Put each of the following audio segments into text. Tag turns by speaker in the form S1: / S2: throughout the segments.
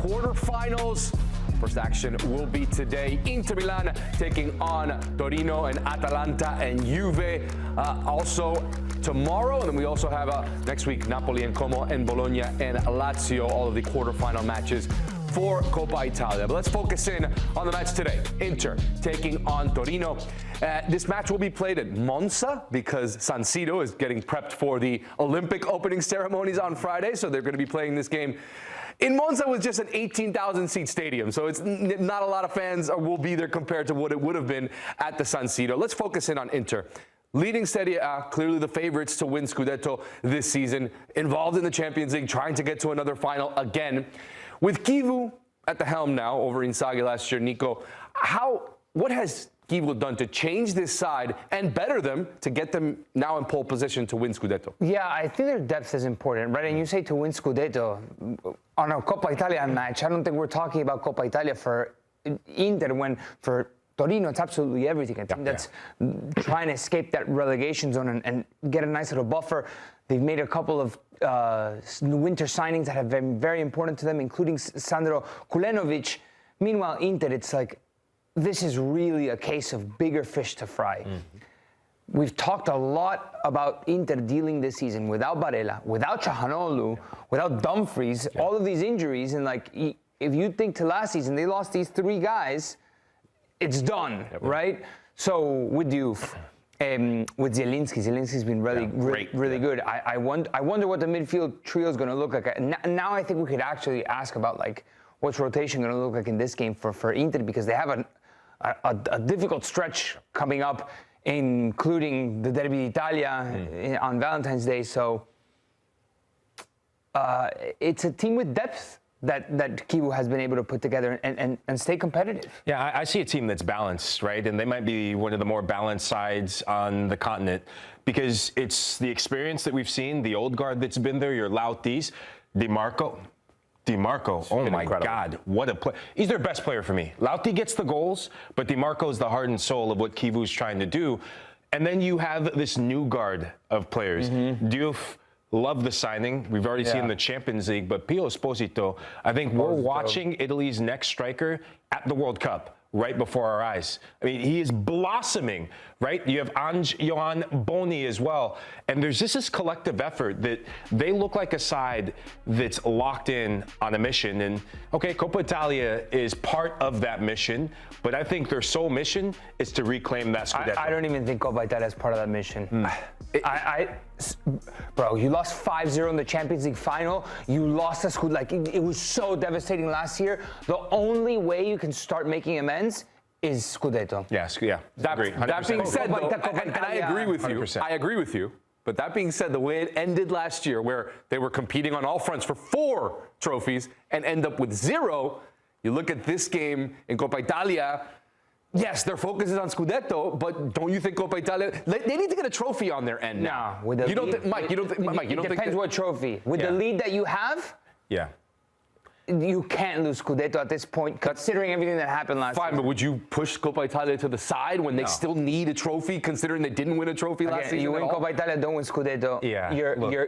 S1: quarterfinals. First action will be today. Inter Milan taking on Torino and Atalanta and Juve. Also tomorrow, and then we also have next week Napoli and Como and Bologna and Lazio, all of the quarterfinal matches for Coppa Italia. But let's focus in on the match today. Inter taking on Torino. This match will be played at Monza because San Siro is getting prepped for the Olympic opening ceremonies on Friday, so they're going to be playing this game in Monza with just an 18,000 seat stadium. So it's not a lot of fans will be there compared to what it would have been at the San Siro. Let's focus in on Inter. Leading Serie A, clearly the favorites to win Scudetto this season, involved in the Champions League, trying to get to another final again. With Chivu at the helm now over Inzaghi last year, Nico, what has Chivu done to change this side and better them to get them now in pole position to win Scudetto?
S2: Yeah, I think their depth is important, right? And you say to win Scudetto on a Coppa Italia match, I don't think we're talking about Coppa Italia for Inter when for Torino, it's absolutely everything. A team that's trying to escape that relegation zone and get a nice little buffer. They've made a couple of winter signings that have been very important to them, including Sandro Kulenovic. Meanwhile, Inter, it's like, this is really a case of bigger fish to fry. Mm-hmm. We've talked a lot about Inter dealing this season without Barella, without Çalhanoğlu, without Dumfries, all of these injuries. And like, if you think to last season, they lost these three guys, it's done, right? So with youth, with Zielinski's been really good. I wonder what the midfield trio is going to look like. Now I think we could actually ask about like what's rotation going to look like in this game for Inter, because they have a difficult stretch coming up, including the Derby d'Italia on Valentine's Day. So it's a team with depth that Chivu has been able to put together and stay competitive.
S3: Yeah, I see a team that's balanced, right? And they might be one of the more balanced sides on the continent because it's the experience that we've seen, the old guard that's been there, your Lautis, Di Marco, oh my God, what a play. He's their best player for me. Lauti gets the goals, but Di Marco is the heart and soul of what Chivu's trying to do. And then you have this new guard of players. Diouf, love the signing. We've already seen the Champions League, but Pio Esposito, I think we're watching Italy's next striker at the World Cup right before our eyes. I mean, he is blossoming, right? You have Ange Johan Boni as well. And there's just this collective effort that they look like a side that's locked in on a mission. And, okay, Coppa Italia is part of that mission, but I think their sole mission is to reclaim that Scudetto.
S2: I don't even think Coppa Italia is part of that mission. Bro, you lost 5-0 in the Champions League final. You lost a Scudetto. Like, it was so devastating last year. The only way you can start making amends is Scudetto.
S3: Yes, yeah.
S1: That being said, though, and I agree with you. 100%. I agree with you. But that being said, the way it ended last year, where they were competing on all fronts for 4 trophies and end up with 0, you look at this game in Coppa Italia. Yes, their focus is on Scudetto, but don't you think Coppa Italia? They need to get a trophy on their end now.
S2: No, with the
S1: you don't think, Mike? You don't think? Mike, you don't think?
S2: Depends what trophy. With the lead that you have.
S3: Yeah.
S2: You can't lose Scudetto at this point, considering everything that happened last
S1: Fine,
S2: season.
S1: but would you push Coppa Italia to the side when they still need a trophy, considering they didn't win a trophy last season?
S2: You win Coppa Italia, don't win Scudetto.
S3: Yeah,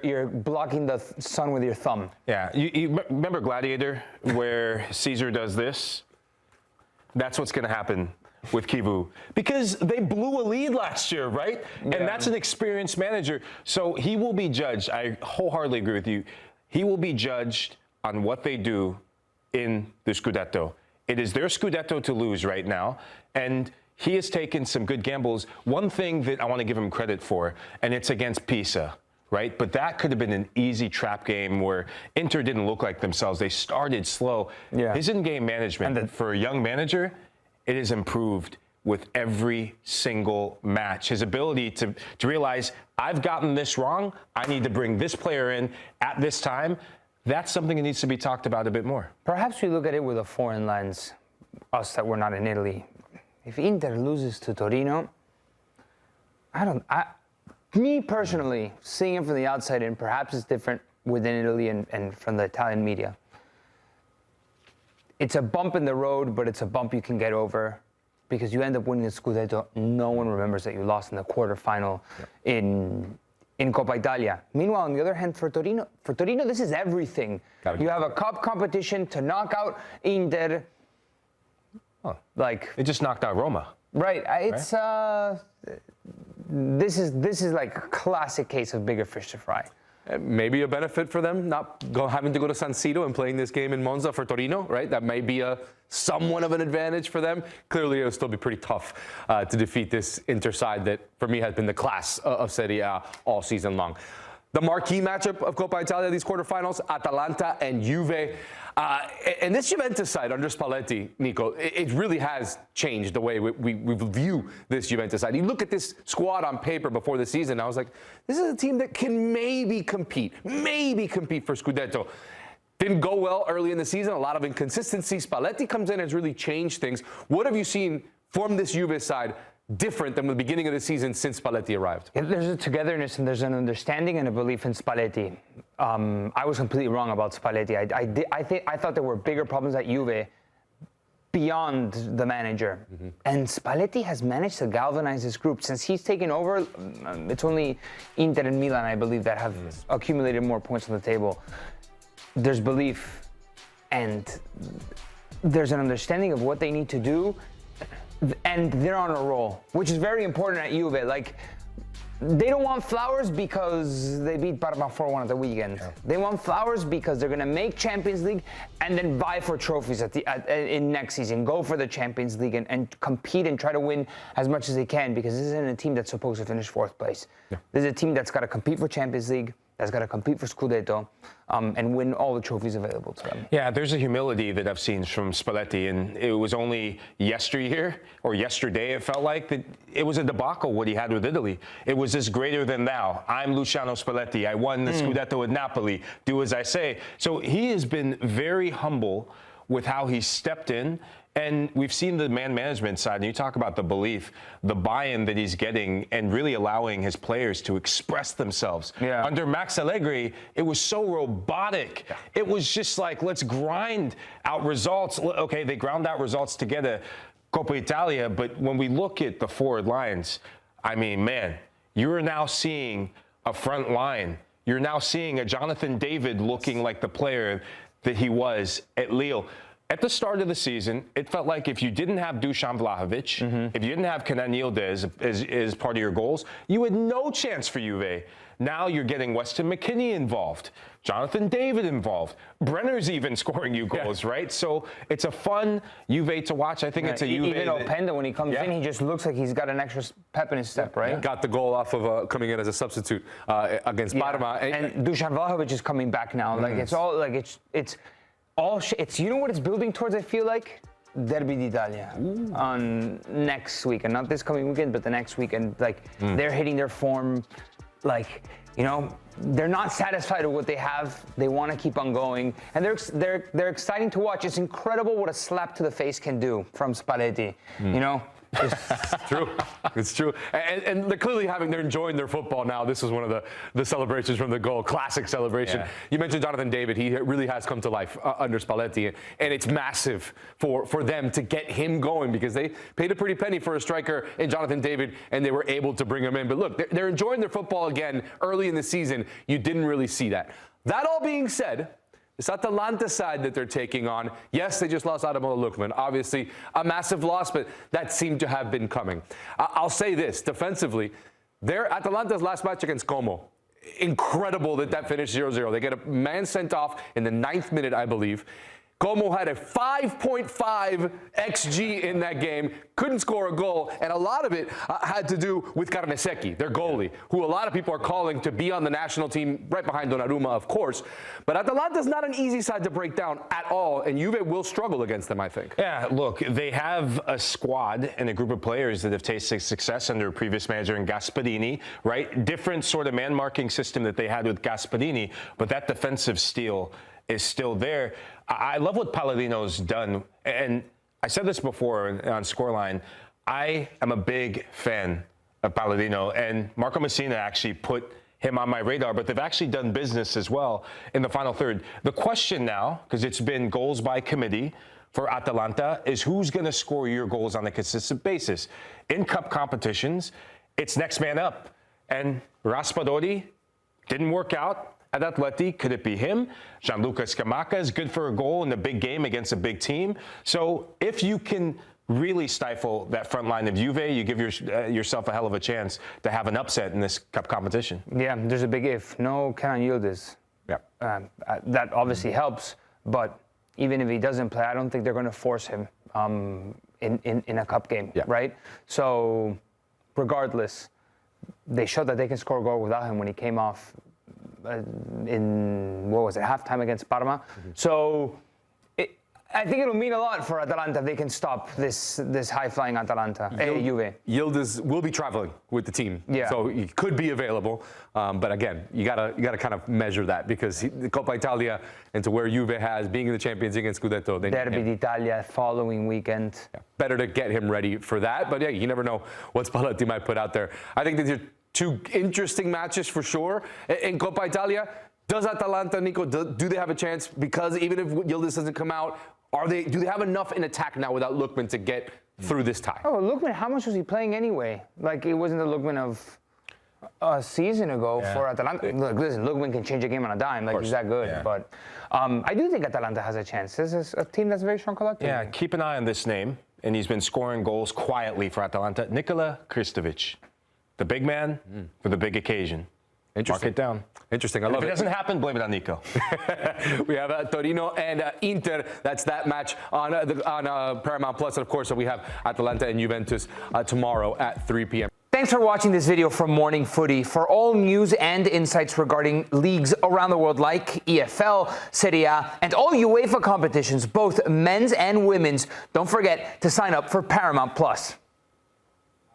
S2: you're blocking the sun with your thumb.
S3: Yeah, you remember Gladiator, where Caesar does this? That's what's going to happen with Chivu, because they blew a lead last year, right? Yeah. And that's an experienced manager. So he will be judged. I wholeheartedly agree with you. He will be judged on what they do in the Scudetto. It is their Scudetto to lose right now, and he has taken some good gambles. One thing that I want to give him credit for, and it's against Pisa, right? But that could have been an easy trap game where Inter didn't look like themselves. They started slow. Yeah. His in-game management, for a young manager, it has improved with every single match. His ability to realize, I've gotten this wrong, I need to bring this player in at this time. That's something that needs to be talked about a bit more.
S2: Perhaps we look at it with a foreign lens, us that we're not in Italy. If Inter loses to Torino, me personally, seeing it from the outside in, perhaps it's different within Italy and from the Italian media. It's a bump in the road, but it's a bump you can get over because you end up winning the Scudetto. No one remembers that you lost in the quarterfinal in in Coppa Italia. Meanwhile, on the other hand, for Torino, this is everything. You have a cup competition to knock out Inter.
S3: It just knocked out Roma.
S2: Right. It's this is like a classic case of bigger fish to fry.
S1: Maybe a benefit for them not having to go to San Siro and playing this game in Monza for Torino, right? That may be somewhat of an advantage for them. Clearly, it'll still be pretty tough to defeat this Inter side that, for me, has been the class of Serie A all season long. The marquee matchup of Coppa Italia, these quarterfinals, Atalanta and Juve. And this Juventus side under Spalletti, Nico, it really has changed the way we view this Juventus side. You look at this squad on paper before the season, I was like, this is a team that can maybe compete for Scudetto. Didn't go well early in the season, a lot of inconsistency. Spalletti comes in and has really changed things. What have you seen from this Juve side different than the beginning of the season since Spalletti arrived?
S2: There's a togetherness and there's an understanding and a belief in Spalletti. I was completely wrong about Spalletti. I thought there were bigger problems at Juve beyond the manager. Mm-hmm. And Spalletti has managed to galvanize this group. Since he's taken over, it's only Inter and Milan, I believe, that have accumulated more points on the table. There's belief and there's an understanding of what they need to do. And they're on a roll, which is very important at Juve. Like, they don't want flowers because they beat Parma 4-1 at the weekend. Yeah. They want flowers because they're going to make Champions League and then vie for trophies in next season. Go for the Champions League and compete and try to win as much as they can, because this isn't a team that's supposed to finish 4th place. Yeah. This is a team that's got to compete for Champions League, that's got to compete for Scudetto, and win all the trophies available to them.
S3: Yeah, there's a humility that I've seen from Spalletti, and it was only yesterday, it felt like, that it was a debacle what he had with Italy. It was this greater than thou. I'm Luciano Spalletti. I won the Scudetto with Napoli. Do as I say. So he has been very humble with how he stepped in. And we've seen the man management side, and you talk about the belief, the buy-in that he's getting, and really allowing his players to express themselves. Yeah. Under Max Allegri, it was so robotic. Yeah. It was just like, let's grind out results. Okay, they ground out results to get a Coppa Italia, but when we look at the forward lines, I mean, man, you're now seeing a front line. You're now seeing a Jonathan David looking like the player that he was at Lille. At the start of the season, it felt like if you didn't have Dusan Vlahovic, if you didn't have Kenan Yildiz as part of your goals, you had no chance for Juve. Now you're getting Weston McKennie involved, Jonathan David involved, Brenner's even scoring you goals, right? So it's a fun Juve to watch. I think it's a Juve.
S2: Even Openda, when he comes in, he just looks like he's got an extra pep in his step, right?
S1: Yeah. Got the goal off of coming in as a substitute against Parma.
S2: And Dusan Vlahovic is coming back now. Like, it's all like it's you know what it's building towards, I feel like? Derby d'Italia on next weekend, not this coming weekend, but the next weekend. Like, they're hitting their form. Like, you know, they're not satisfied with what they have. They want to keep on going, and they're exciting to watch. It's incredible what a slap to the face can do from Spalletti. You know.
S1: It's true. It's true. And they're clearly they're enjoying their football now. This was one of the celebrations from the goal, classic celebration. Yeah. You mentioned Jonathan David. He really has come to life under Spalletti, and it's massive for them to get him going, because they paid a pretty penny for a striker in Jonathan David, and they were able to bring him in. But look, they're enjoying their football again. Early in the season, you didn't really see that. That all being said, this Atalanta side that they're taking on, yes, they just lost Ademola Lookman. Obviously, a massive loss, but that seemed to have been coming. I'll say this, defensively, Atalanta's last match against Como, incredible that finished 0-0. They get a man sent off in the 9th minute, I believe. Como had a 5.5 XG in that game, couldn't score a goal, and a lot of it had to do with Carnesecchi, their goalie, who a lot of people are calling to be on the national team, right behind Donnarumma, of course. But Atalanta's not an easy side to break down at all, and Juve will struggle against them, I think.
S3: Yeah, look, they have a squad and a group of players that have tasted success under a previous manager in Gasperini, right? Different sort of man-marking system that they had with Gasperini, but that defensive steel is still there. I love what Palladino's done, and I said this before on Scoreline. I am a big fan of Palladino, and Marco Messina actually put him on my radar, but they've actually done business as well in the final third. The question now, because it's been goals by committee for Atalanta, is who's going to score your goals on a consistent basis. In cup competitions, it's next man up. And Raspadori didn't work out at Atleti. Could it be him? Gianluca Scamacca is good for a goal in a big game against a big team. So if you can really stifle that front line of Juve, you give yourself a hell of a chance to have an upset in this cup competition.
S2: Yeah, there's a big if. No Kenan Yildiz.
S3: Yeah.
S2: That obviously helps, but even if he doesn't play, I don't think they're going to force him in a cup game, right? So regardless, they showed that they can score a goal without him when he came off in, what was it, halftime against Parma. So I think it'll mean a lot for Atalanta if they can stop this high-flying Atalanta, Juve.
S1: Yildiz will be traveling with the team, so he could be available. But again, you gotta kind of measure that because the Coppa Italia and to where Juve has being in the Champions League and Scudetto, they
S2: Derby d'Italia following weekend.
S1: Yeah, better to get him ready for that. But yeah, you never know what Spalletti might put out there. I think these are two interesting matches for sure in Coppa Italia. Does Atalanta, Nico, do they have a chance? Because even if Yildiz doesn't come out, do they have enough in attack now without Lookman to get through this tie?
S2: Oh, Lookman, how much was he playing anyway? Like, it wasn't the Lookman of a season ago for Atalanta. Look, listen, Lookman can change a game on a dime. Like, he's that good. But I do think Atalanta has a chance. This is a team that's very strong collectively.
S3: Yeah, keep an eye on this name. And he's been scoring goals quietly for Atalanta. Nikola Kristovic, the big man for the big occasion. Mark it down.
S1: Interesting. I love it.
S3: If it doesn't happen, blame it on Nico.
S1: We have Torino and Inter. That's that match on Paramount Plus. And of course, we have Atalanta and Juventus tomorrow at 3 p.m.
S2: Thanks for watching this video from Morning Footy. For all news and insights regarding leagues around the world like EFL, Serie A, and all UEFA competitions, both men's and women's, don't forget to sign up for Paramount Plus.